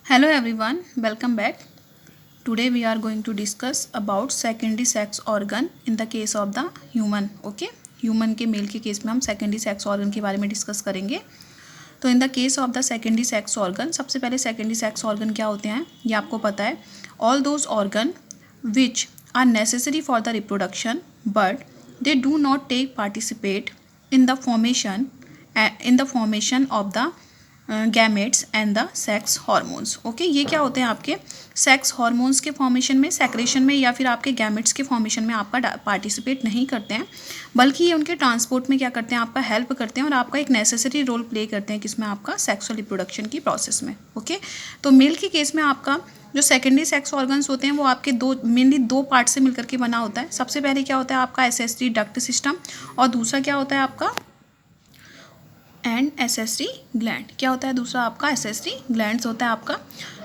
Hello everyone, welcome back. Today we are going to discuss about secondary sex organ in the case of the human. Okay, human के mail के case में हम secondary sex organ के बारे में discuss करेंगे. तो in the case of the secondary sex organ, सबसे पहले सेकेंडरी सेक्स ऑर्गन क्या होते हैं ये आपको पता है. All those organ which are necessary for the reproduction but they do not take participate in the formation of the gametes and the sex hormones. Okay, ये क्या होते हैं आपके सेक्स हार्मोन्स के फॉर्मेशन में, सेक्रेशन में या फिर आपके गैमेट्स के फॉर्मेशन में आपका पार्टिसिपेट नहीं करते हैं, बल्कि ये उनके ट्रांसपोर्ट में क्या करते हैं, आपका हेल्प करते हैं और आपका एक नेसेसरी रोल प्ले करते हैं किसमें, आपका सेक्सुअल रिप्रोडक्शन की प्रोसेस में. ओके, तो मेल के केस में आपका जो सेकेंडरी सेक्स ऑर्गन्स होते हैं वो आपके मेनली दो पार्ट से मिलकर के बना होता है. सबसे पहले क्या होता है आपका एसेसरी डक्ट सिस्टम और दूसरा क्या होता है आपका एंड एसेसरी ग्लैंड. क्या होता है दूसरा आपका एसेसरी ग्लैंड्स होता है आपका.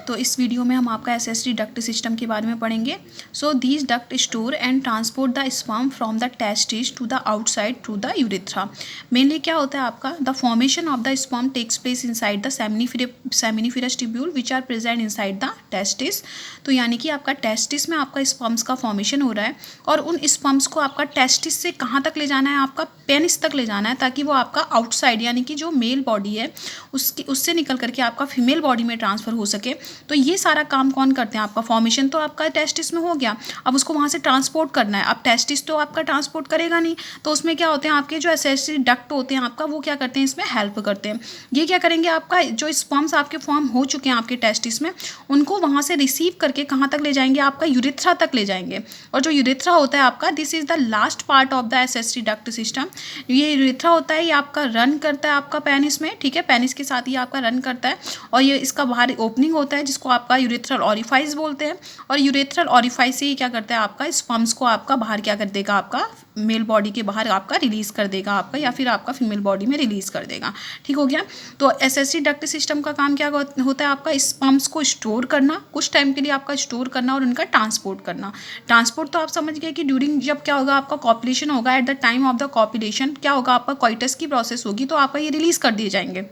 तो इस वीडियो में हम आपका एसेसरी डक्ट सिस्टम के बारे में पढ़ेंगे. So these duct store and transport the sperm from the testis to the outside through the urethra. Mainly क्या होता है आपका the formation of the sperm takes place inside the seminiferous tubule which are present inside the testis. तो यानी कि आपका testis में आपका स्पर्म्स का फॉर्मेशन हो रहा है और उन स्पर्म्स को आपका टेस्टिस से कहाँ तक ले जाना है, आपका पेनिस तक ले जाना है, ताकि वो आपका आउटसाइड यानी कि जो मेल बॉडी है उससे निकल करके आपका फीमेल बॉडी में ट्रांसफ़र हो सके. तो ये सारा काम कौन करते हैं, आपका फॉर्मेशन तो आपका टेस्टिस में हो गया, अब उसको वहाँ से ट्रांसपोर्ट करना है. अब टेस्टिस तो आपका ट्रांसपोर्ट करेगा नहीं, तो उसमें क्या होते हैं आपके जो एसेसरी डक्ट होते हैं आपका, वो क्या करते हैं इसमें हेल्प करते हैं. ये क्या करेंगे, आपका जो स्पर्म्स आपके फॉर्म हो चुके हैं आपके टेस्टिस में, उनको वहाँ से रिसीव करके कहाँ तक ले जाएंगे, आपका यूरेथ्रा तक ले जाएंगे. और जो यूरेथ्रा होता है आपका, this is the last part of the accessory duct system. ये यूरेथ्रा होता है, ये आपका रन करता है आपका पेनिस में. ठीक है, पेनिस के साथ ये आपका रन करता है और ये इसका बाहर ओपनिंग होता है जिसको आपका यूरेथ्रल ऑरिफाइस बोलते हैं. और यूरेथ्रल ऑरिफाइस से ये क्या करता है आपका स्पर्म्स को आपका बाहर क्या कर देगा, आपका मेल बॉडी के बाहर आपका रिलीज कर देगा आपका, या फिर आपका फीमेल बॉडी में रिलीज कर देगा. ठीक हो गया. तो एसेसरी डक्ट सिस्टम का काम क्या होता है आपका, स्पर्म्स को स्टोर करना, कुछ टाइम के लिए आपका स्टोर करना और उनका ट्रांसपोर्ट करना. ट्रांसपोर्ट तो आप समझ गए कि ड्यूरिंग जब क्या होगा आपका कॉपुलेशन होगा, at the time of the copulation क्या होगा आपका कॉइटस की प्रोसेस होगी, तो आपका ये रिलीज कर दिए जाएंगे.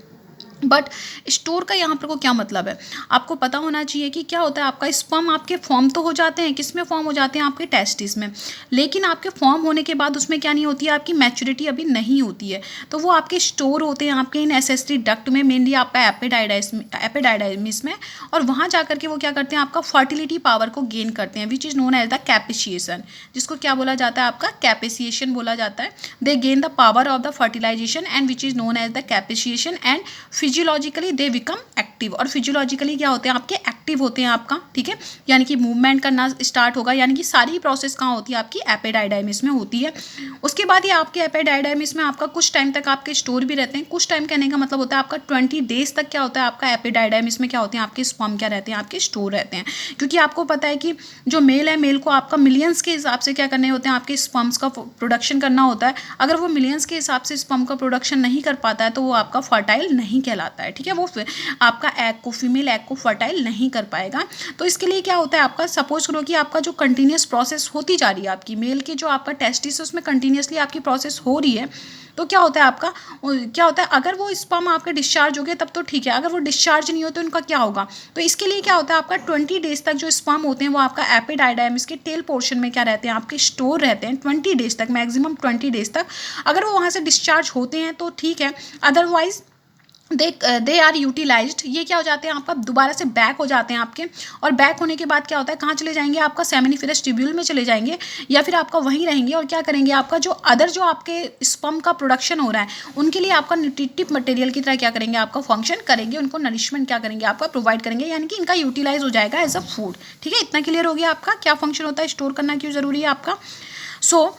बट स्टोर का यहाँ पर को क्या मतलब है, आपको पता होना चाहिए कि क्या होता है आपका स्पर्म आपके फॉर्म तो हो जाते हैं, किस में फॉर्म हो जाते हैं, आपके टेस्टिस में. लेकिन आपके फॉर्म होने के बाद उसमें क्या नहीं होती है, आपकी मैच्योरिटी अभी नहीं होती है, तो वो आपके स्टोर होते हैं आपके इन एसेसरी डक्ट में, मेनली आपका एपिडाइडमिस में. और वहाँ जाकर के वो क्या करते हैं, आपका फर्टिलिटी पावर को गेन करते हैं, which is known as the capacitation, जिसको क्या बोला जाता है आपका कैपेसिएशन बोला जाता है. They gain the power of the fertilization and which is known as the capacitation. And physiologically they become active. और फिजियोलॉजिकली क्या होते हैं आपके एक्टिव होते हैं आपका. ठीक है, यानी कि मूवमेंट करना स्टार्ट होगा, यानी कि सारी प्रोसेस कहाँ होती है, आपकी एपिडाइडाइमिस में होती है. उसके बाद ये आपके एपिडाइडाइमिस में आपका कुछ टाइम तक आपके स्टोर भी रहते हैं. कुछ टाइम कहने का मतलब होता है आपका 20 डेज तक क्या होता है आपका एपिडाइडाइमिस में क्या होते हैं आपके स्पर्म क्या रहते हैं, आपके स्टोर रहते हैं. क्योंकि आपको पता है कि जो मेल है, मेल को आपका मिलियंस के हिसाब से क्या करने होते हैं, आपके स्पर्म्स का प्रोडक्शन करना होता है. अगर वो मिलियंस के हिसाब से स्पर्म का प्रोडक्शन नहीं कर पाता है तो वो आपका फर्टाइल नहीं कहलाता है. ठीक है, वो आपका एग को, फीमेल एग को फर्टाइल नहीं कर पाएगा. तो इसके लिए क्या होता है आपका, सपोज करो कि आपका जो कंटिन्यूस प्रोसेस होती जा रही है आपकी मेल के जो आपका टेस्टिस उसमें कंटिन्यूसली आपकी प्रोसेस हो रही है, तो क्या होता है आपका, क्या होता है अगर वो स्पर्म आपके डिस्चार्ज हो गए तब तो ठीक है, अगर वो डिस्चार्ज नहीं होते तो उनका क्या होगा. तो इसके लिए क्या होता है आपका 20 डेज तक जो स्पर्म होते हैं वो आपका एपिडाइडाइमिस के टेल पोर्शन में क्या रहते हैं, आपके स्टोर रहते हैं 20 डेज तक, मैक्सिमम 20 डेज तक. अगर वो वहाँ से डिस्चार्ज होते हैं तो ठीक है, अदरवाइज दे आर यूटिलाइज्ड. ये क्या हो जाते हैं आपका दोबारा से बैक हो जाते हैं आपके. और बैक होने के बाद क्या होता है, कहाँ चले जाएंगे, आपका सेमिनिफेरस ट्यूब्यूल में चले जाएंगे, या फिर आपका वहीं रहेंगे. और क्या करेंगे, आपका जो अदर जो आपके स्पर्म का प्रोडक्शन हो रहा है उनके लिए आपका न्यूट्रिटिव मटेरियल की तरह क्या करेंगे, आपका फंक्शन करेंगे, उनको नरिशमेंट क्या करेंगे, आपका प्रोवाइड करेंगे, यानी कि इनका यूटिलाइज हो जाएगा एज अ फूड. ठीक है, इतना क्लियर हो गया आपका क्या फंक्शन होता है, स्टोर करना क्यों जरूरी है आपका. So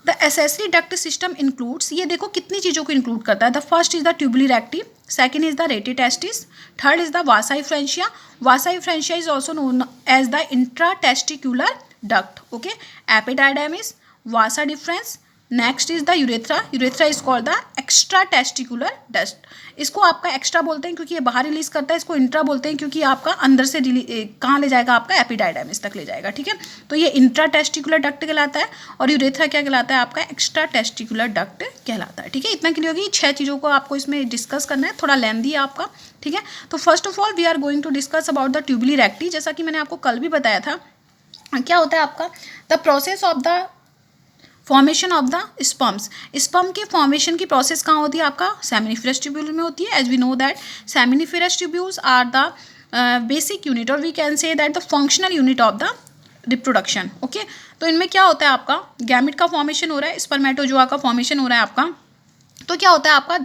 the accessory duct system includes, ये देखो कितनी चीज़ों को इंक्लूड करता है. The first is the tubular active, second is the retitestis, third is the vasa efferentia. Vasa efferentia is also known as the intratesticular duct. Okay, epididymis, vasa deferens, next is the urethra. Urethra is called the extra testicular dust. इसको आपका extra बोलते हैं क्योंकि ये बाहर release करता है. इसको इंट्रा बोलते हैं क्योंकि आपका अंदर से कहाँ ले जाएगा, आपका एपिडाइडाइमिस तक ले जाएगा. ठीक है, तो ये इंट्रा टेस्टिकुलर डक्ट कहलाता है और यूरेथ्रा क्या कहलाता है, आपका एक्स्ट्रा टेस्टिकुलर डक्ट कहलाता है. ठीक है, इतना क्लियर होगी. 6 चीज़ों को आपको इसमें डिस्कस करना है, थोड़ा लेंथी है आपका. ठीक है, तो first of all we are going to discuss about the tubuli recti. जैसा कि मैंने आपको कल भी बताया था, क्या होता है आपका the process of the formation of the sperms. Sperm के फॉर्मेशन की प्रोसेस कहाँ होती है, आपका सेमिनिफेरस ट्यूब्यूल में होती है. As we know that seminiferous tubules are the basic unit और we can say that the functional unit of the reproduction. Okay, तो इनमें क्या होता है, आपका गैमेट का फॉर्मेशन हो रहा है, स्पर्मेटोजोआ का फॉर्मेशन हो रहा है आपका. तो क्या होता है आपका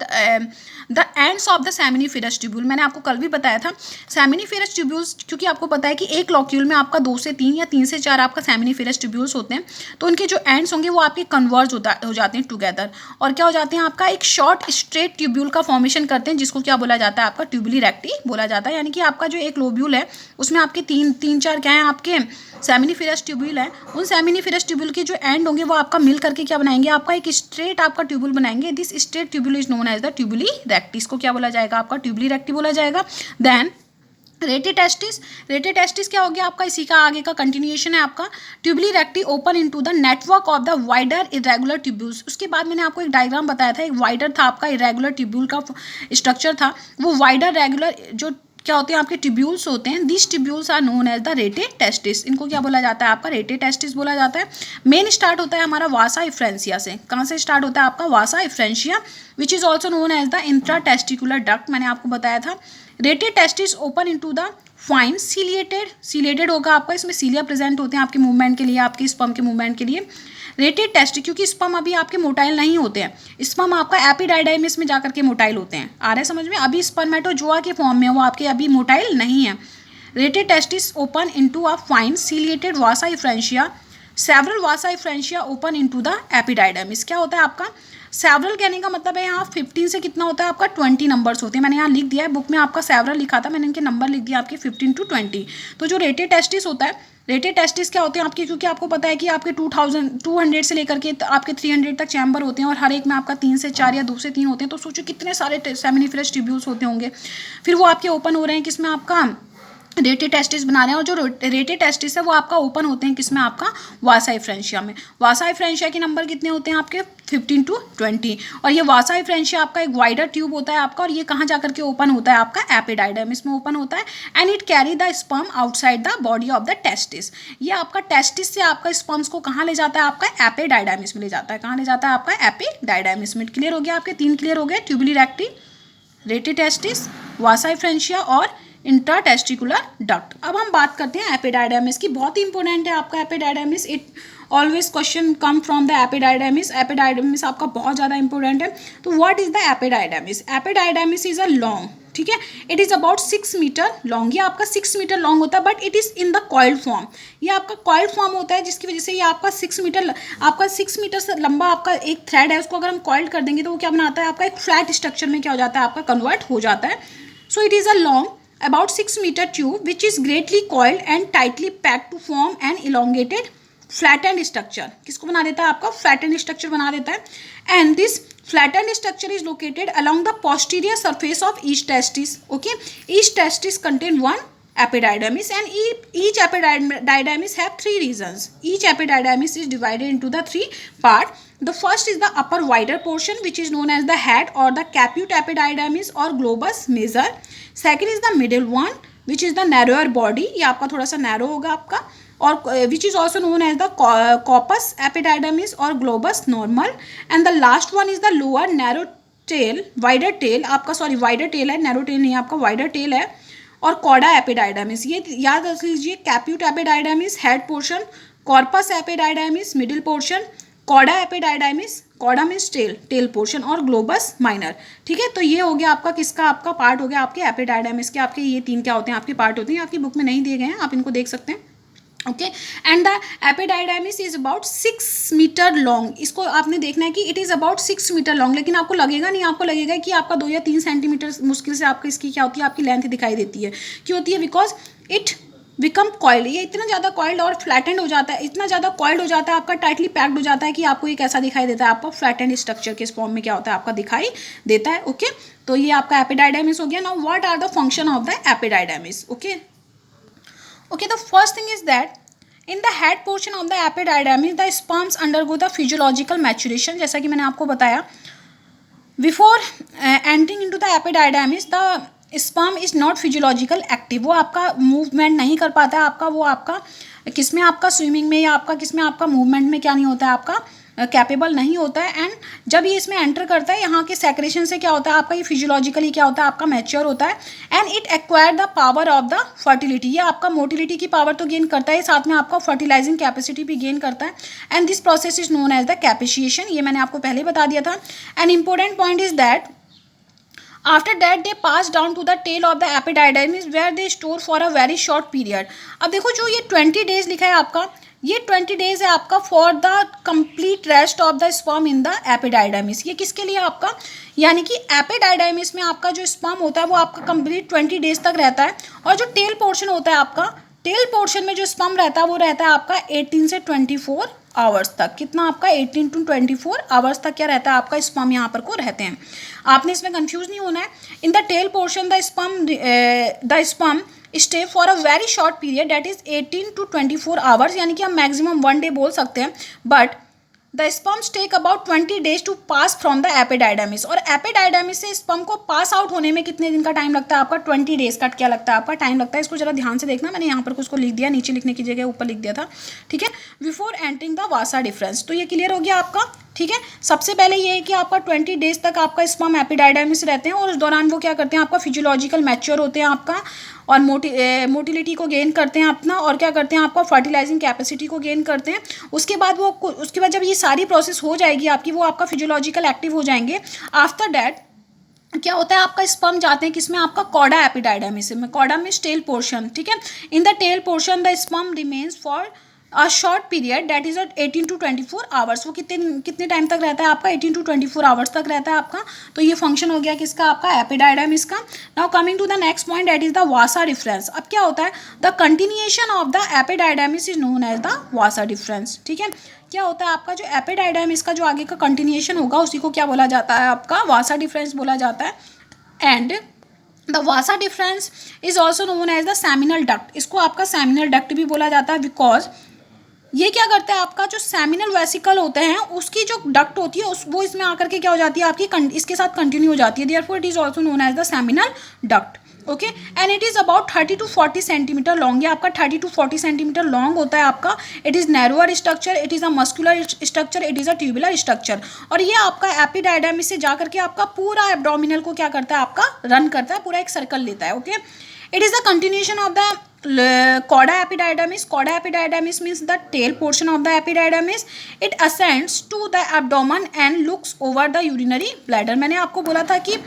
the ends of the seminiferous tubule. मैंने आपको कल भी बताया था सेमिनिफेरस ट्यूब्यूल्स, क्योंकि आपको पता है कि एक लॉक्यूल में आपका 2 से 3 या 3 से 4 आपका सेमिनिफेरस ट्यूब्यूल्स होते हैं. तो उनके जो एंड्स होंगे वो आपके कन्वर्ज हो जाते हैं टुगेदर और क्या हो जाते हैं, आपका एक शॉर्ट स्ट्रेट ट्यूब्यूल का फॉर्मेशन करते हैं जिसको क्या बोला जाता है, आपका ट्यूबुली रेक्टी बोला जाता है. यानी कि आपका जो एक लोब्यूल है उसमें आपके 3-4 क्या है, आपके सेमिनिफेरस ट्यूब्यूल है. उन सेमिनिफेरस ट्यूब्यूल के जो एंड होंगे वो आपका मिल करके क्या बनाएंगे, आपका एक स्ट्रेट आपका ट्यूब्यूल बनाएंगे. This straight tubule is known as the tubuli recti. इसको क्या बोला जाएगा, आपका ट्यूबुली रेक्टी बोला जाएगा. Then rete testis. रेटेटेस्टिस क्या हो गया, आपका इसी का आगे का कंटिन्यूएशन है. आपका tubuli recti open into the network of the wider irregular tubules. उसके बाद मैंने आपको एक डायग्राम बताया था, एक वाइडर था आपका इरेगुलर ट्यूब्यूल का स्ट्रक्चर था. वो वाइडर रेगुलर जो क्या होते हैं, आपके ट्यूब्यूल्स होते हैं. This tubules are known as the rete testis. इनको क्या बोला जाता है, आपका रेटेटेस्टिस बोला जाता है. मेन स्टार्ट होता है हमारा वासा इफ्रेंसिया से. कहाँ से स्टार्ट होता है, आपका vasa efferentia which is also known as the intra testicular duct. मैंने आपको बताया था. Rete testis open into the fine ciliated होगा आपका. इसमें सीलिया प्रेजेंट होते हैं आपके मूवमेंट के लिए, आपके स्पर्म के मूवमेंट के लिए. रेटेड टेस्ट क्योंकि स्पर्म अभी आपके मोटाइल नहीं होते हैं. स्पर्म आपका एपिडाइडाइमिस में जाकर के मोटाइल होते हैं. आ रहा है समझ में, अभी स्पर्मेटोजोआ के फॉर्म में वो आपके अभी मोटाइल नहीं है. Rete testis open into a fine ciliated vasa efferentia. Several vasa efferentia open into the epididymis. क्या होता है आपका सेवरल कहने का मतलब है यहाँ 15 से कितना होता है, आपका 20 नंबर्स होते हैं. मैंने यहाँ लिख दिया है, बुक में आपका सेवरल लिखा था, मैंने इनके नंबर लिख दिया आपके 15 to 20. तो जो रेटेड टेस्टिस होता है, रेटेड टेस्टिस क्या होते हैं आपके, क्योंकि आपको पता है कि आपके 200 से लेकर के आपके 300 तक चैम्बर होते हैं और हर एक में आपका 3 से 4 या 2 से 3 होते हैं. तो सोचो कितने सारे सेमिनिफेरस ट्यूब्यूल्स होते होंगे. फिर वो आपके ओपन हो रहे हैं किसमें, आपका रेटेड टेस्टिस बना रहे हैं. और जो रेटेड टेस्टिस है वो आपका ओपन होते हैं किसमें, आपका वासा इफ्रेंशिया में. वासा इफ्रेंशिया के नंबर कितने होते हैं आपके 15 to 20. और ये वासा इफ्रेंशिया आपका एक वाइडर ट्यूब होता है आपका. और ये कहाँ जाकर के ओपन होता है, आपका एपिडाइडाइमिस में ओपन होता है. And it carry the sperm outside the body of the testis. ये आपका टेस्टिस से आपका स्पर्म्स को कहाँ ले जाता है, आपका एपिडाइडाइमिस में ले जाता है. कहाँ ले जाता है, आपका एपिडाइडाइमिस में. क्लियर हो गया, आपके 3 क्लियर हो गए, ट्यूबुली रेक्टी, रेटेड टेस्टिस, वासा इफ्रेंशिया और इंट्रा टेस्टिकुलर डक्ट. अब हम बात करते हैं एपिडाइडाइमिस की. बहुत ही इंपॉर्टेंट है आपका epididymis. It always question come from the epididymis. Epididymis आपका बहुत ज़्यादा इंपॉर्टेंट है. तो what is the epididymis. Epididymis is a long, ठीक है, it is about 6 metre long. ये आपका 6 मीटर लॉन्ग होता है but it is in the coiled form. ये आपका कॉइल्ड फॉर्म होता है जिसकी वजह से ये आपका 6 मीटर से लंबा आपका एक थ्रेड है. उसको अगर हम कॉइल्ड कर देंगे तो वो क्या बनाता है, आपका एक फ्लैट स्ट्रक्चर में क्या हो जाता है, आपका कन्वर्ट हो जाता है. So it is a long about 6 meter tube which is greatly coiled and tightly packed to form an elongated flattened structure. किसको बना देता है, आपका flattened structure बना देता है. And this flattened structure is located along the posterior surface of each testis. Okay, each testis contain one epididymis and each epididymis have 3 regions. Each epididymis is divided into the 3 part. The first is the upper wider portion which is known as the head or the caput epididymis or globus major. Second is the middle one which is the narrower body. ये आपका थोड़ा सा narrow होगा आपका. और which is also known as the corpus epididymis or globus normal. And the last one is the lower narrow tail, wider tail. आपका sorry wider tail है, narrow tail नहीं है आपका, wider tail है. और कॉडा एपिडाइडामिस. ये याद रख लीजिए, caput epididymis head portion, corpus epididymis middle portion, cauda epididymis, cauda means tail portion और ग्लोबस माइनर. ठीक है, तो ये हो गया आपका किसका, आपका पार्ट हो गया आपके एपिडाइडामिस के. आपके ये 3 क्या होते हैं, आपके पार्ट होते हैं. आपकी बुक में नहीं दिए गए हैं, आप इनको देख सकते हैं. Okay, and the epididymis is about 6 metre long. इसको आपने देखना है कि it is about 6 metre long. लेकिन आपको लगेगा नहीं, आपको लगेगा कि आपका 2 या 3 सेंटीमीटर मुश्किल से आपको इसकी क्या होती है, आपकी लेंथ दिखाई देती है. क्यों होती है, बिकॉज इट बिकम कॉइल्ड, ये इतना ज़्यादा कॉइल्ड और फ्लैटेंड हो जाता है, इतना ज़्यादा कॉइल्ड हो जाता है आपका, टाइटली पैक्ड हो जाता है कि आपको ये कैसा दिखाई देता है, आपका फ्लैटेंड स्ट्रक्चर के फॉर्म में क्या होता है आपका दिखाई देता है। ओके, तो ये आपका एपिडाइडाइमिस हो गया। Now what are the function of the epididymis. Okay, the first thing is that in the head portion of the epididymis the sperms undergo the physiological maturation. जैसा कि मैंने आपको बताया, before entering into the epididymis the sperm is not physiological active, वो आपका movement नहीं कर पाता है, आपका वो आपका किस में आपका स्विमिंग में या आपका किस में आपका मूवमेंट में क्या नहीं होता है, आपका कैपेबल नहीं होता है। एंड जब ये इसमें एंटर करता है, यहाँ के सेक्रेशन से क्या होता है आपका, ये फिजियोलॉजिकली क्या होता है आपका मैच्योर होता है। And it acquire the power of the fertility, ये आपका मोटिलिटी की पावर तो गेन करता है, साथ में आपका फर्टिलाइजिंग कैपेसिटी भी गेन करता है। And this process is known as the capacitation, ये मैंने आपको पहले बता दिया था। An important point is that after that they pass down to the tail of the epididymis where they store for a very short period। अब देखो जो ये 20 डेज लिखा है आपका, ये 20 डेज है आपका for the complete rest of the sperm in the epididymis. ये किसके लिए आपका, यानी कि एपिडाइडाइमिस में आपका जो स्पर्म होता है वो आपका कंप्लीट 20 डेज तक रहता है। और जो टेल पोर्शन होता है आपका, टेल पोर्शन में जो स्पर्म रहता है वो रहता है आपका 18 से 24 आवर्स तक। कितना आपका 18 to 24 आवर्स तक क्या रहता है आपका स्पर्म यहाँ पर को रहते हैं। आपने इसमें कंफ्यूज नहीं होना है। In the tail portion the sperm stay for a very short period that is 18 to 24 hours, यानी कि हम मैक्सिमम 1 डे बोल सकते हैं। But the sperms take about 20 days to pass from the epididymis, और एपिडाइडाइमिस से स्पर्म को pass out होने में कितने दिन का टाइम लगता है आपका, 20 डेज का क्या लगता है आपका टाइम लगता है। इसको जरा ध्यान से देखना, मैंने यहाँ पर कुछ को लिख दिया, नीचे लिखने की जगह ऊपर लिख दिया था, ठीक है। Before entering the vasa difference, तो ये क्लियर हो गया आपका, ठीक है। सबसे पहले ये है कि आपका 20 डेज तक आपका स्पर्म एपिडाइडाइमिस रहते हैं, और उस दौरान वो क्या करते हैं आपका फिजियोलॉजिकल मैच्योर होते हैं आपका, और मोटिलिटी को गेन करते हैं अपना, और क्या करते हैं आपका फर्टिलाइजिंग कैपेसिटी को गेन करते हैं। उसके बाद जब ये सारी प्रोसेस हो जाएगी आपकी, वो आपका फिजियोलॉजिकल एक्टिव हो जाएंगे। आफ्टर दैट क्या होता है आपका स्पर्म जाते हैं किसमें आपका कॉडा एपिडाइडाइमिस में, कॉडा में टेल पोर्शन, ठीक है। In the tail portion the sperm remains for a short period that is 18 to 24 hours. वो कितने टाइम तक रहता है आपका, 18 to 24 आवर्स तक रहता है आपका। तो ये फंक्शन हो गया किसका आपका एपिडाइडाइमिस का। Now coming to the next point that is the vasa deferens. अब क्या होता है, the continuation of the epididymis is known as the vasa deferens, ठीक है। क्या होता है आपका जो एपिडाइडाइमिस का जो आगे का कंटिन्यूएशन होगा उसी को क्या बोला जाता है आपका वासा डिफरेंस बोला जाता है। And the vasa deferens is also known as the seminal duct, इसको आपका सेमिनल डक्ट भी बोला जाता है, बिकॉज ये क्या करता है आपका जो सेमिनल वेसिकल होते हैं उसकी जो डक्ट होती है वो इसमें आकर के क्या हो जाती है आपकी इसके साथ कंटिन्यू हो जाती है। Therefore it is also known as the seminal duct, okay. And it is about 30 to 40 centimetre long, ये आपका 30 to 40 सेंटीमीटर लॉन्ग होता है आपका। It is narrower structure, it is a muscular structure, it is a tubular structure. और ये आपका एपिडाइडाइमिस से जा करके आपका पूरा एब्डोमिनल को क्या करता है आपका रन करता है, पूरा एक सर्कल लेता है, okay. It is the continuation of the Chorda epididymis. Chorda epididymis means the tail portion of the epididymis. It ascends to the abdomen and looks over the urinary bladder. मैंने आपको बोला था कि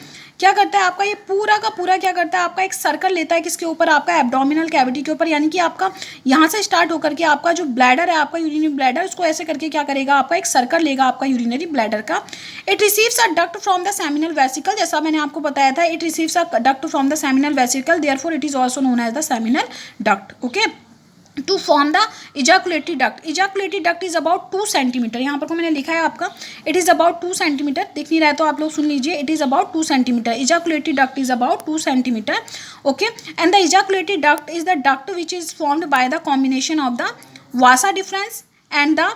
क्या करता है आपका ये पूरा का पूरा क्या करता है आपका एक सर्कल लेता है किसके ऊपर आपका एब्डोमिनल कैविटी के ऊपर, यानी कि आपका यहाँ से स्टार्ट होकर के आपका जो ब्लैडर है आपका यूरिनरी ब्लैडर, उसको ऐसे करके क्या करेगा आपका एक सर्कल लेगा आपका यूरिनरी ब्लैडर का। It receives a duct from the seminal vesicle, जैसा मैंने आपको बताया था, it receives a duct from the seminal vesicle, therefore it is also known as the seminal duct, okay. To form the ejaculatory duct, ejaculatory duct is about 2 centimeter, यहाँ पर को मैंने लिखा है आपका इट इज़ अबाउट 2 सेंटीमीटर, दिख नहीं रहा है तो आप लोग सुन लीजिए, it is about 2 centimeter, ejaculatory duct is about 2 centimeter, okay. And the ejaculatory duct is the duct which is formed by the combination of the vasa deferens and the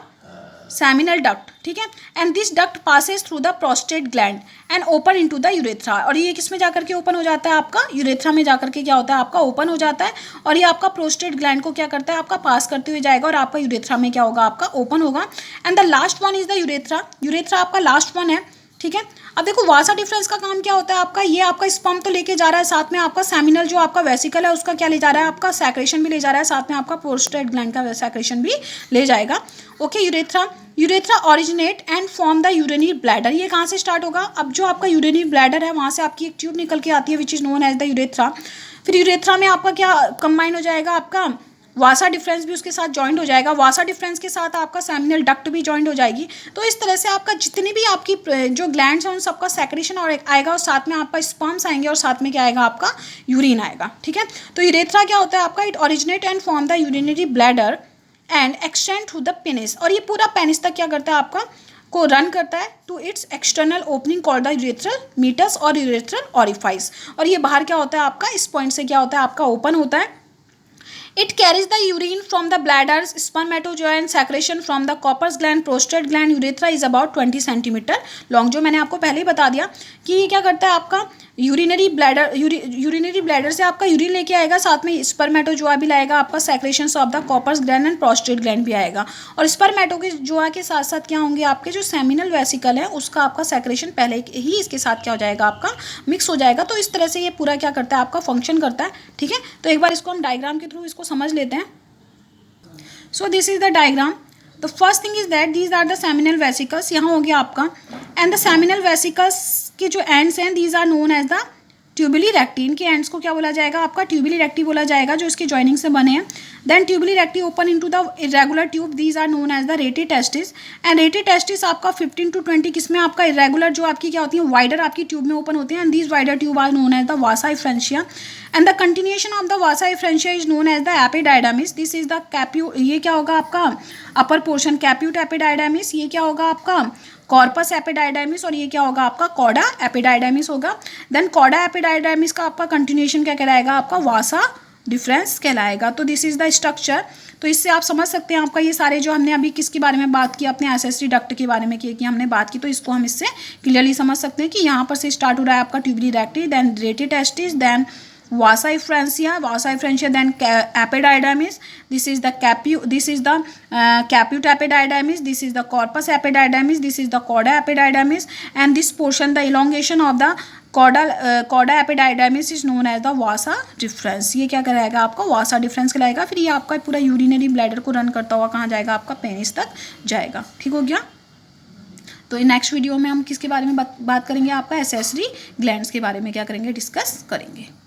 seminal duct, ठीक है। And this duct passes through the prostate gland and open into the urethra, और ये किस में जाकर के open हो जाता है आपका यूरेथ्रा में जाकर के क्या होता है आपका ओपन हो जाता है, और ये आपका प्रोस्टेट ग्लैंड को क्या करता है आपका पास करते हुए जाएगा और आपका यूरेथ्रा में क्या होगा आपका ओपन होगा। And the last one is the urethra, urethra आपका लास्ट वन है, ठीक है। अब देखो वासा डिफरेंस का काम क्या होता है आपका, ये आपका स्पर्म तो लेके जा रहा है, साथ में आपका सेमिनल जो आपका वेसिकल है उसका क्या ले जा रहा है आपका सेक्रेशन भी ले जा रहा है, साथ में आपका प्रोस्टेट ग्लैंड का सेक्रेशन भी ले जाएगा, okay. Urethra originate and form the urinary bladder, ये कहाँ से स्टार्ट होगा, अब जो आपका यूरिनरी ब्लैडर है वहाँ से आपकी एक ट्यूब निकल के आती है which is known as the urethra. फिर यूरेथ्रा में आपका क्या कंबाइन हो जाएगा आपका वासा डिफरेंस भी उसके साथ जॉइंट हो जाएगा, वासा डिफरेंस के साथ आपका सेमिनल डक्ट भी जॉइंट हो जाएगी। तो इस तरह से आपका जितनी भी आपकी जो ग्लैंड्स हैं उन सबका सेक्रेशन और आएगा, और साथ में आपका स्पर्म्स आएंगे, और साथ में क्या आएगा आपका यूरिन आएगा, ठीक है। तो यूरेथ्रा क्या होता है आपका, it originate and form the urinary bladder and extend through the penis, और ये पूरा पेनिस तक क्या करता है आपका को रन करता है to its external opening called the urethral meatus और यूरेथ्रल ऑरिफाइस। और ये बाहर क्या होता है आपका, इस पॉइंट से क्या होता है आपका ओपन होता है। It carries the urine from the bladders, spermatozoa and secretion from the Copper's gland, prostate gland, urethra is about 20 centimetre long, जो मैंने आपको पहले ही बता दिया कि ये क्या करता है आपका यूरिनरी ब्लैडर से आपका यूरिन लेके आएगा, साथ में स्पर्मेटोजोआ भी लाएगा, आपका secretions of the Cowper's gland and prostate gland भी आएगा। और स्पर्मेटोजोआ के साथ साथ क्या होंगे आपके जो सेमिनल वेसिकल है उसका आपका सेक्रेशन पहले ही इसके साथ क्या हो जाएगा आपका मिक्स हो जाएगा। तो इस तरह से ये पूरा क्या करता है आपका फंक्शन करता है, ठीक है। तो एक बार इसको हम डायग्राम के थ्रू इसको समझ लेते हैं। So this is the diagram. The first thing is that these are the seminal vesicles, यहाँ हो गया आपका, एंड द सेमिनल वेसिकल्स के जो एंड्स हैं these are known as the tubuli recti, इनके एंड्स को क्या बोला जाएगा आपका ट्यूबुली रेक्टी बोला जाएगा, जो इसके जॉइनिंग से बने हैं। Then tubuli recti open into the irregular tube, these are known as the rete testis, and rete testis आपका 15 to 20 किसमें आपका इरेगुलर जो आपकी क्या होती है वाइडर आपकी ट्यूब में ओपन होते हैं, and these wider tube are known as the vasa efferentia, and the continuation of the vasa efferentia is known as the epididymis, this is the caput, ये क्या होगा आपका अपर पोर्शन कैप्यूट एपिडाइडामिस, ये क्या होगा आपका कॉर्पस एपिडाइडामिस, और ये क्या होगा आपका कॉडा एपिडाइडामिस होगा। देन कॉडा एपिडाइडामिस का आपका कंटिन्यूएशन क्या कहलाएगा आपका वासा डिफरेंस कहलाएगा। तो दिस इज द स्ट्रक्चर। तो इससे आप समझ सकते हैं आपका ये सारे जो हमने अभी किसके बारे में बात की, अपने एसेसरी डक्ट के बारे में की हमने बात की, तो इसको हम इससे क्लियरली समझ सकते हैं कि यहाँ पर से स्टार्ट हो रहा है आपका tubuli recti, then rete testis, then vasa efferentia, then epididymis, this is the caput epididymis, this is the corpus epididymis, this is the cauda epididymis, and this portion, the elongation of the cauda epididymis is known as the vasa deferens। ये क्या कराएगा आपका वासा difference कहलाएगा। फिर ये आपका पूरा urinary bladder को रन करता हुआ कहाँ जाएगा आपका पेनिस तक जाएगा, ठीक हो गया। तो नेक्स्ट वीडियो में हम किसके बारे में बात करेंगे, आपका एसेसरी ग्लैंड्स के बारे में क्या करेंगे डिस्कस करेंगे।